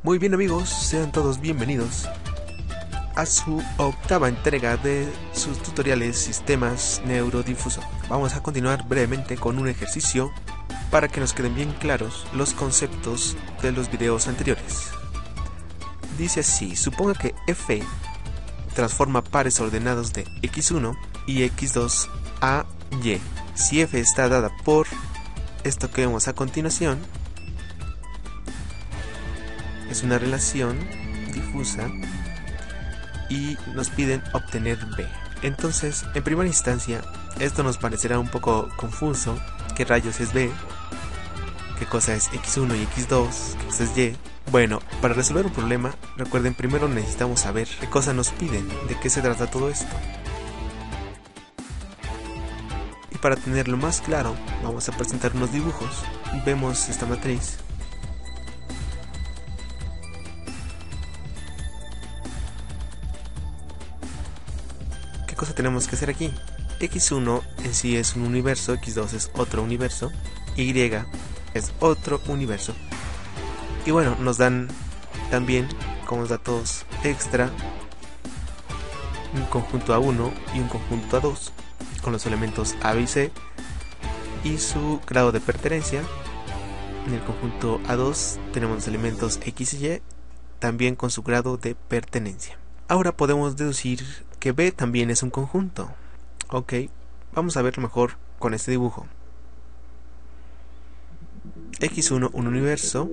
Muy bien amigos, sean todos bienvenidos a su octava entrega de sus tutoriales Sistemas Neurodifuso. Vamos a continuar brevemente con un ejercicio para que nos queden bien claros los conceptos de los videos anteriores. Dice así: suponga que f transforma pares ordenados de x1 y x2 a y. Si f está dada por esto que vemos a continuación, es una relación difusa y nos piden obtener b. Entonces, en primera instancia, esto nos parecerá un poco confuso. ¿Qué rayos es b? ¿Qué cosa es x1 y x2? ¿Qué cosa es y? Bueno, para resolver un problema, recuerden, primero necesitamos saber qué cosa nos piden, de qué se trata todo esto. Y para tenerlo más claro, vamos a presentar unos dibujos. Vemos esta matriz. ¿Qué cosa tenemos que hacer aquí? x1 en sí es un universo, x2 es otro universo, y es otro universo. Y bueno, nos dan también como datos extra un conjunto A1 y un conjunto A2 con los elementos A, B y C y su grado de pertenencia. En el conjunto A2 tenemos los elementos X y Y también con su grado de pertenencia. Ahora podemos deducir que B también es un conjunto. Ok, vamos a verlo mejor con este dibujo. x1 un universo,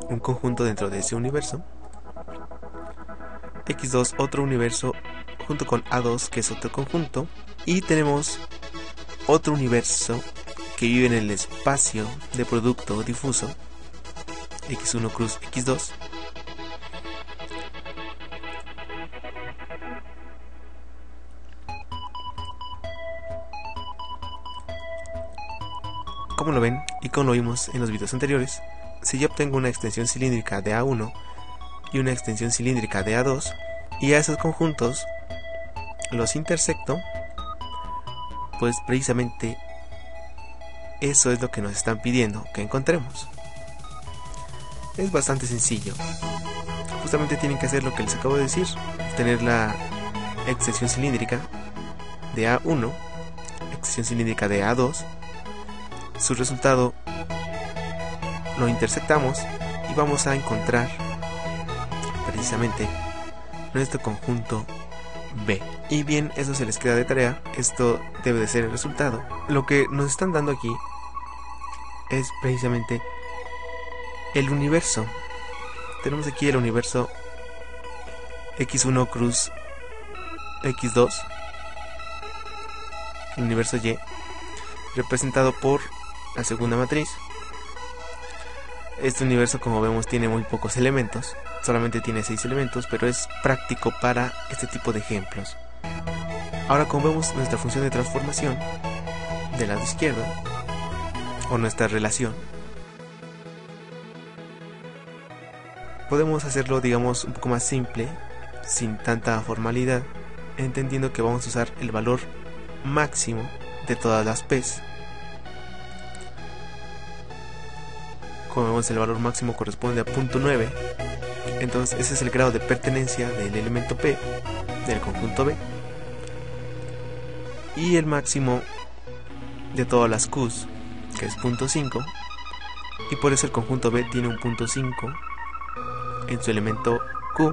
un conjunto dentro de ese universo, x2 otro universo junto con a2 que es otro conjunto, y tenemos otro universo que vive en el espacio de producto difuso, x1 cruz x2, como lo ven y como lo vimos en los videos anteriores. Si yo obtengo una extensión cilíndrica de A1 y una extensión cilíndrica de A2 y a esos conjuntos los intersecto, pues precisamente eso es lo que nos están pidiendo que encontremos. Es bastante sencillo. Justamente tienen que hacer lo que les acabo de decir: tener la extensión cilíndrica de A1, extensión cilíndrica de A2, su resultado lo intersectamos y vamos a encontrar precisamente nuestro conjunto B. Y bien, eso se les queda de tarea. Esto debe de ser el resultado. Lo que nos están dando aquí es precisamente el universo. Tenemos aquí el universo x1 cruz x2, el universo Y, representado por la segunda matriz. Este universo, como vemos, tiene muy pocos elementos, solamente tiene 6 elementos, pero es práctico para este tipo de ejemplos. Ahora, como vemos, nuestra función de transformación del lado izquierdo, o nuestra relación, podemos hacerlo, digamos, un poco más simple, sin tanta formalidad, entendiendo que vamos a usar el valor máximo de todas las P's. Como vemos, el valor máximo corresponde a 0.9, entonces ese es el grado de pertenencia del elemento P del conjunto B, y el máximo de todas las Q's, que es 0.5, y por eso el conjunto B tiene un 0.5 en su elemento Q,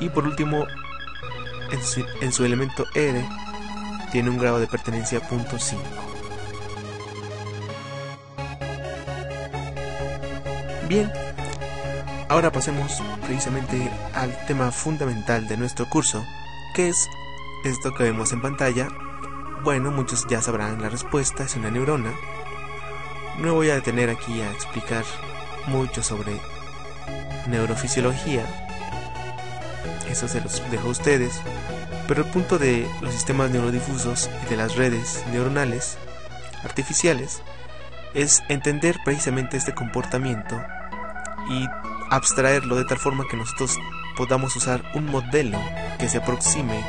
y por último en su elemento R tiene un grado de pertenencia 0.5. Bien, ahora pasemos precisamente al tema fundamental de nuestro curso, que es esto que vemos en pantalla. Bueno, muchos ya sabrán la respuesta: es una neurona. No me voy a detener aquí a explicar mucho sobre neurofisiología, eso se los dejo a ustedes, pero el punto de los sistemas neurodifusos y de las redes neuronales artificiales es entender precisamente este comportamiento y abstraerlo de tal forma que nosotros podamos usar un modelo que se aproxime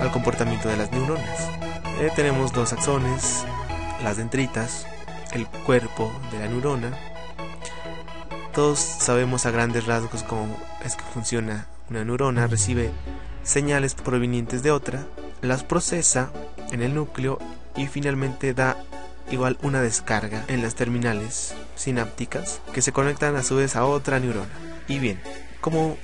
al comportamiento de las neuronas. Tenemos dos axones, las dendritas, el cuerpo de la neurona, Todos sabemos a grandes rasgos cómo es que funciona una neurona. Recibe señales provenientes de otra, las procesa en el núcleo y finalmente da igual una descarga en las terminales sinápticas que se conectan a su vez a otra neurona. Y bien, ¿cómo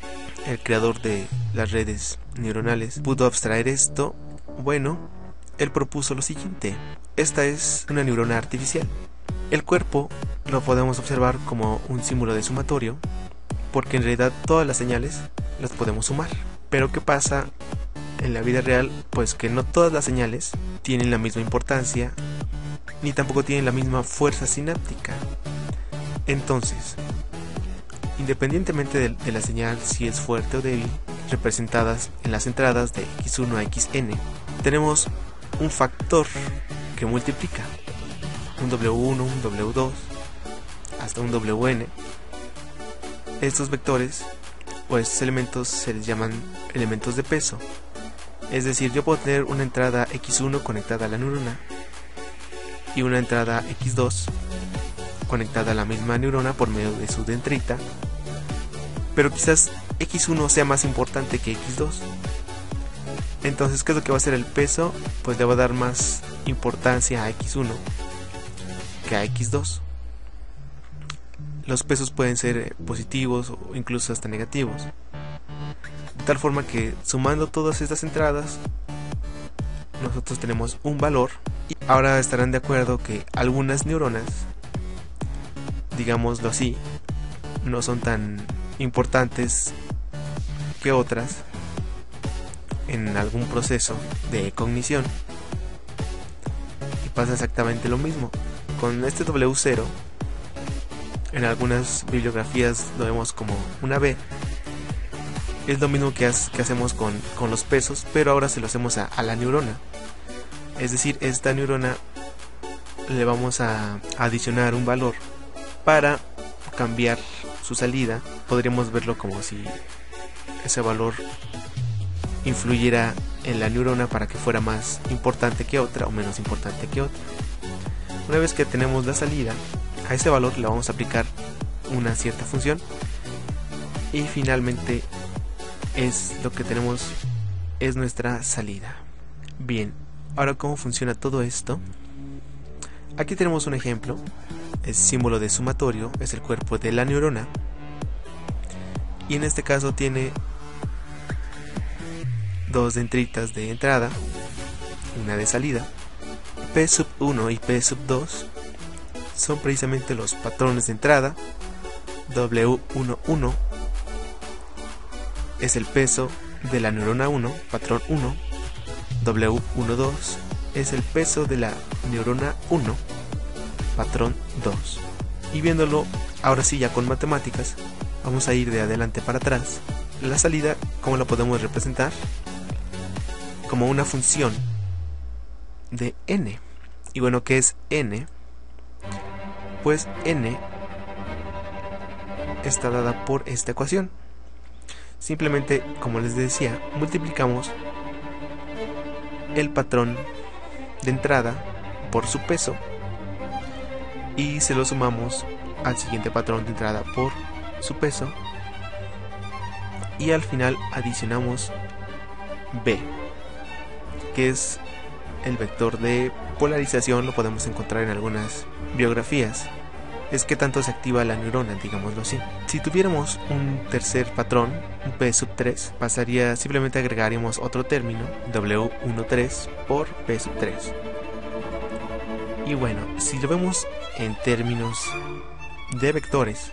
el creador de las redes neuronales pudo abstraer esto? Bueno, él propuso lo siguiente: esta es una neurona artificial. El cuerpo lo podemos observar como un símbolo de sumatorio, porque en realidad todas las señales las podemos sumar. Pero ¿qué pasa en la vida real? Pues que no todas las señales tienen la misma importancia, ni tampoco tienen la misma fuerza sináptica. Entonces, independientemente de la señal, si es fuerte o débil, representadas en las entradas de x1 a xn, tenemos un factor que multiplica, un W1, un W2, hasta un Wn. Estos vectores o estos elementos se les llaman elementos de peso. Es decir, yo puedo tener una entrada x1 conectada a la neurona y una entrada x2 conectada a la misma neurona por medio de su dendrita, pero quizás x1 sea más importante que x2. Entonces, ¿qué es lo que va a hacer el peso? Pues le va a dar más importancia a x1 que a x2. Los pesos pueden ser positivos o incluso hasta negativos, de tal forma que sumando todas estas entradas nosotros tenemos un valor. Y ahora estarán de acuerdo que algunas neuronas, digámoslo así, no son tan importantes que otras en algún proceso de cognición. Y pasa exactamente lo mismo con este W0. En algunas bibliografías lo vemos como una B. Es lo mismo que hacemos con los pesos, pero ahora se lo hacemos a la neurona. Es decir, esta neurona le vamos a adicionar un valor para cambiar su salida. Podríamos verlo como si ese valor influyera en la neurona para que fuera más importante que otra o menos importante que otra. Una vez que tenemos la salida, a ese valor le vamos a aplicar una cierta función y finalmente es lo que tenemos, es nuestra salida. Bien, ahora ¿cómo funciona todo esto? Aquí tenemos un ejemplo. El símbolo de sumatorio es el cuerpo de la neurona y en este caso tiene dos dendritas de entrada, una de salida. P1 y P2 son precisamente los patrones de entrada. W11 es el peso de la neurona 1, patrón 1. W12 es el peso de la neurona 1, patrón 2. Y viéndolo ahora sí ya con matemáticas, vamos a ir de adelante para atrás. La salida, ¿cómo la podemos representar? Como una función de n. Y bueno, ¿qué es n? Pues n está dada por esta ecuación. Simplemente, como les decía, multiplicamos el patrón de entrada por su peso y se lo sumamos al siguiente patrón de entrada por su peso y al final adicionamos b, que es el vector de polarización. Lo podemos encontrar en algunas biografías. Es que tanto se activa la neurona, digámoslo así. Si tuviéramos un tercer patrón, un P3, pasaría, simplemente agregaríamos otro término, W13 por P3. Y bueno, si lo vemos en términos de vectores,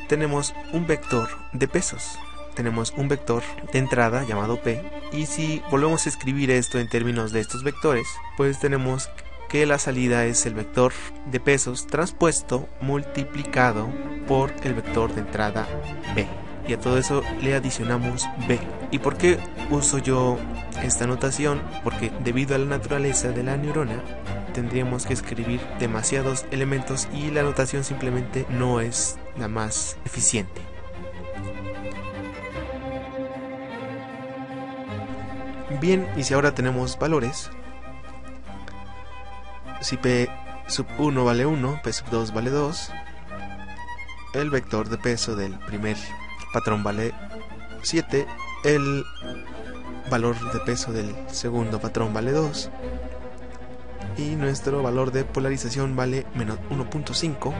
tenemos un vector de pesos, tenemos un vector de entrada llamado P, y si volvemos a escribir esto en términos de estos vectores, pues tenemos que la salida es el vector de pesos transpuesto multiplicado por el vector de entrada B, y a todo eso le adicionamos B. ¿Y por qué uso yo esta notación? Porque debido a la naturaleza de la neurona tendríamos que escribir demasiados elementos y la notación simplemente no es la más eficiente. Bien, y si ahora tenemos valores, si P1 vale 1, P2 vale 2, el vector de peso del primer patrón vale 7, el valor de peso del segundo patrón vale 2 y nuestro valor de polarización vale menos 1.5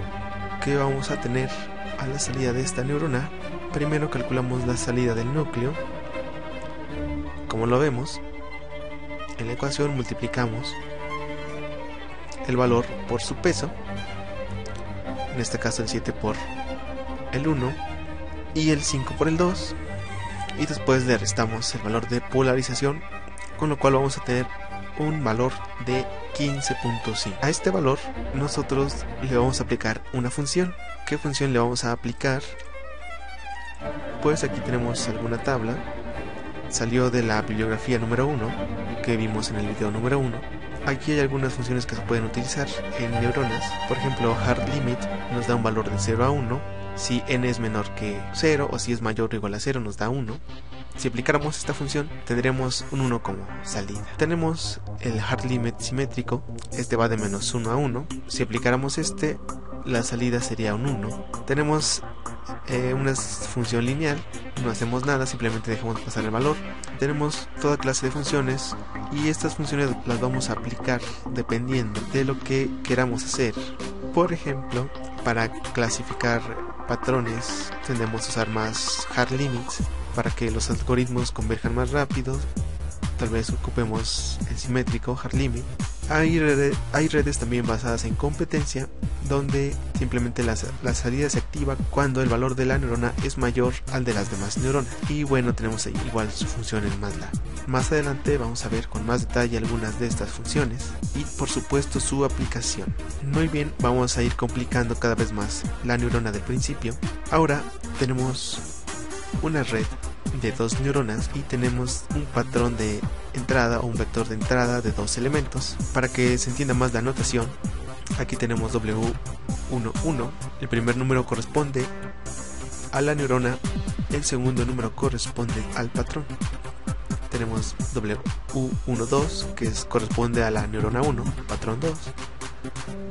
que vamos a tener a la salida de esta neurona. Primero calculamos la salida del núcleo. Como lo vemos, en la ecuación multiplicamos el valor por su peso, en este caso el 7 por el 1 y el 5 por el 2, y después le restamos el valor de polarización, con lo cual vamos a tener un valor de 15.5. A este valor nosotros le vamos a aplicar una función. ¿Qué función le vamos a aplicar? Pues aquí tenemos alguna tabla, salió de la bibliografía número 1 que vimos en el video número 1. Aquí hay algunas funciones que se pueden utilizar en neuronas. Por ejemplo, hard limit nos da un valor de 0 a 1. Si n es menor que 0 o si es mayor o igual a 0 nos da 1. Si aplicáramos esta función tendremos un 1 como salida. Tenemos el hard limit simétrico, este va de menos 1 a 1. Si aplicáramos este, la salida sería un 1. Tenemos una función lineal, no hacemos nada, simplemente dejamos pasar el valor. Tenemos toda clase de funciones y estas funciones las vamos a aplicar dependiendo de lo que queramos hacer. Por ejemplo, para clasificar patrones tendemos a usar más hard limits para que los algoritmos converjan más rápido. Tal vez ocupemos el simétrico hard limit. Hay redes también basadas en competencia, donde simplemente la salida se activa cuando el valor de la neurona es mayor al de las demás neuronas. Y bueno, tenemos ahí igual su función en MATLAB. Más adelante vamos a ver con más detalle algunas de estas funciones y por supuesto su aplicación. Muy bien, vamos a ir complicando cada vez más la neurona del principio. Ahora tenemos una red de dos neuronas y tenemos un patrón de entrada o un vector de entrada de dos elementos. Para que se entienda más la notación, aquí tenemos W11, el primer número corresponde a la neurona, el segundo número corresponde al patrón. Tenemos W12 que corresponde a la neurona 1, patrón 2,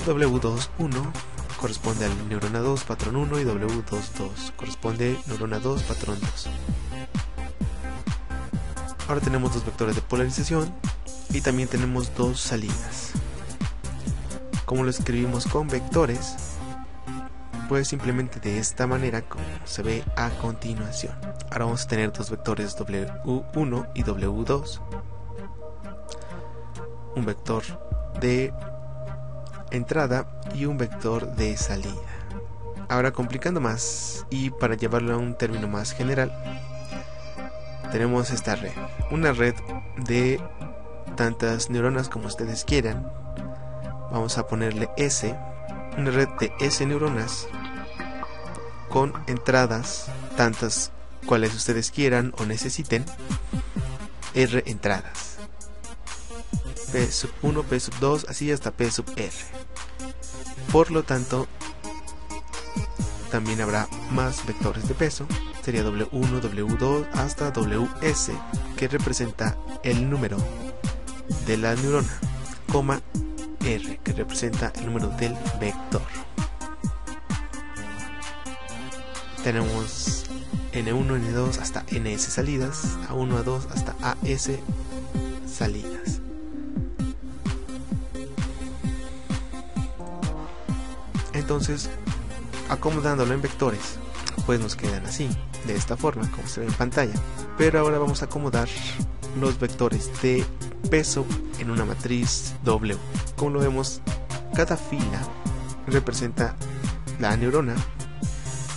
W21 corresponde a la neurona 2, patrón 1 y W22 corresponde a neurona 2, patrón 2. Ahora tenemos dos vectores de polarización y también tenemos dos salidas. ¿Cómo lo escribimos con vectores? Pues simplemente de esta manera como se ve a continuación. Ahora vamos a tener dos vectores W1 y W2. Un vector de entrada y un vector de salida. Ahora complicando más y para llevarlo a un término más general, tenemos esta red, una red de tantas neuronas como ustedes quieran. Vamos a ponerle S, una red de S neuronas con entradas tantas cuales ustedes quieran o necesiten, R entradas, P sub 1, P sub 2, así hasta P sub R. Por lo tanto, también habrá más vectores de peso. Sería W1, W2 hasta WS, que representa el número de la neurona, coma R, que representa el número del vector. Tenemos N1, N2 hasta NS salidas, A1, A2 hasta AS salidas. Entonces, acomodándolo en vectores, pues nos quedan así, de esta forma como se ve en pantalla. Pero ahora vamos a acomodar los vectores de peso en una matriz W. Como lo vemos, cada fila representa la neurona,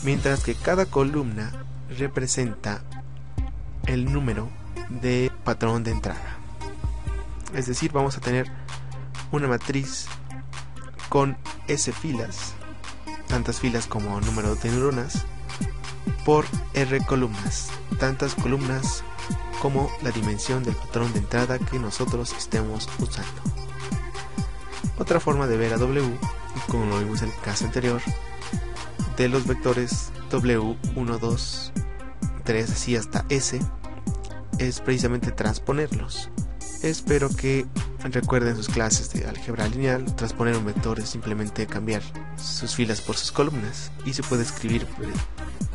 mientras que cada columna representa el número de patrón de entrada. Es decir, vamos a tener una matriz con S filas, tantas filas como número de neuronas, por R columnas, tantas columnas como la dimensión del patrón de entrada que nosotros estemos usando. Otra forma de ver a W, como lo vimos en el caso anterior, de los vectores W1, 2, 3, así hasta S, es precisamente transponerlos. Espero que recuerden sus clases de álgebra lineal. Transponer un vector es simplemente cambiar sus filas por sus columnas y se puede escribir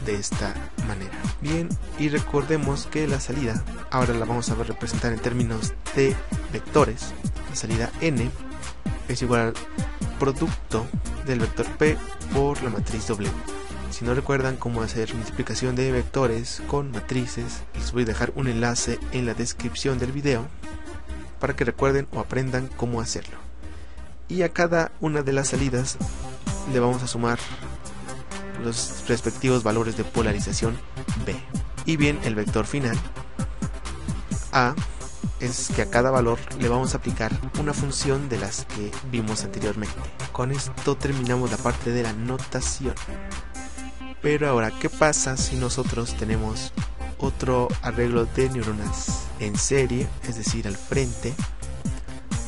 de esta manera. Bien, y recordemos que la salida ahora la vamos a representar en términos de vectores. La salida n es igual al producto del vector p por la matriz W. Si no recuerdan cómo hacer multiplicación de vectores con matrices, les voy a dejar un enlace en la descripción del video para que recuerden o aprendan cómo hacerlo. Y a cada una de las salidas le vamos a sumar los respectivos valores de polarización B. Y bien, el vector final A es que a cada valor le vamos a aplicar una función de las que vimos anteriormente. Con esto terminamos la parte de la notación. Pero ahora, ¿qué pasa si nosotros tenemos otro arreglo de neuronas en serie, es decir, al frente?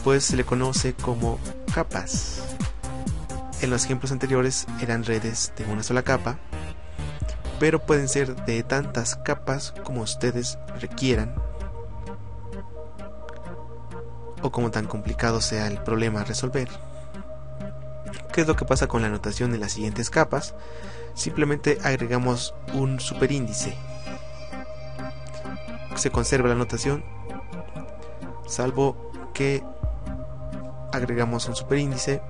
Pues se le conoce como capas. En los ejemplos anteriores eran redes de una sola capa, pero pueden ser de tantas capas como ustedes requieran, o como tan complicado sea el problema a resolver. ¿Qué es lo que pasa con la notación de las siguientes capas? Simplemente agregamos un superíndice. Se conserva la notación, salvo que agregamos un superíndice.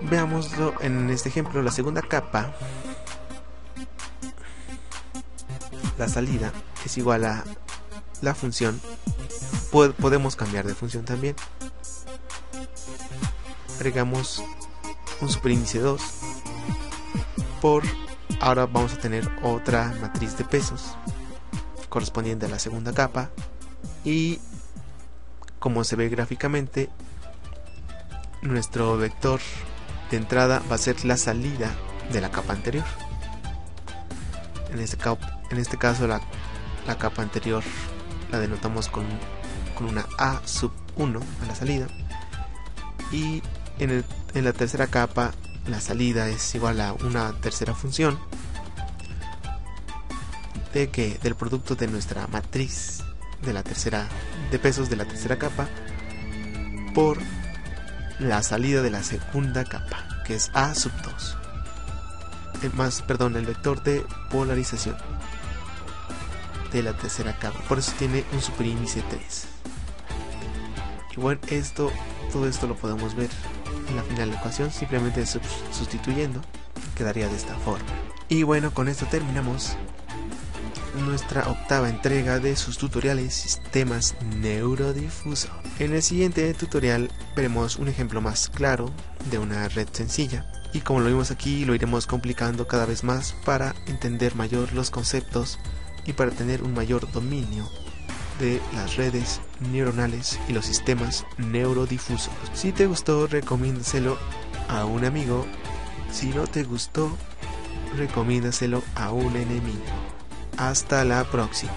Veámoslo en este ejemplo. La segunda capa, la salida, es igual a la función. Podemos cambiar de función también. Agregamos un superíndice 2 por, ahora vamos a tener otra matriz de pesos correspondiente a la segunda capa, y como se ve gráficamente, nuestro vector de entrada va a ser la salida de la capa anterior. En este caso la capa anterior la denotamos con una A sub 1 a la salida, y en la tercera capa la salida es igual a una tercera función del producto de nuestra matriz de pesos de la tercera capa por la salida de la segunda capa, que es A sub 2, el vector de polarización de la tercera capa, por eso tiene un superíndice 3. Y bueno, todo esto lo podemos ver en la final de la ecuación, simplemente sustituyendo, quedaría de esta forma. Y bueno, con esto terminamos nuestra octava entrega de sus tutoriales Sistemas Neurodifusos. En el siguiente tutorial veremos un ejemplo más claro de una red sencilla, y como lo vimos aquí, lo iremos complicando cada vez más para entender mayor los conceptos y para tener un mayor dominio de las redes neuronales y los sistemas neurodifusos. Si te gustó, recomiéndaselo a un amigo. Si no te gustó, recomiéndaselo a un enemigo. Hasta la próxima.